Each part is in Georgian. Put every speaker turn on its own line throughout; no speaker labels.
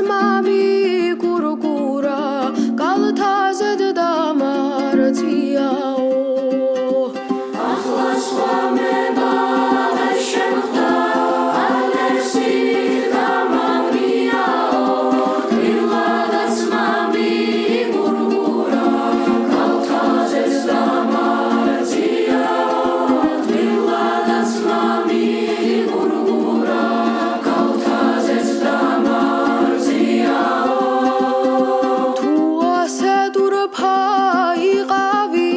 ძმამი გურგურა კალთაზე დამარწიაო ახლა სხვა მემა ვერ შემხდა ალერსით გამავნიაო თბილა და ძმამი გურგურა კალთაზე დამარწიაო თბილა და ძმამი გურგურა კალთაზე დამარწიაო თუ ასე დურფა იყავი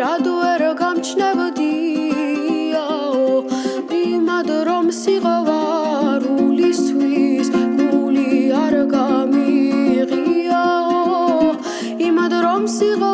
რად ვერ გამჩნევდიაო იმად რომ სიყვარულისთვის გული არ გამიღიაო იმად რომ სიყვარულისთვის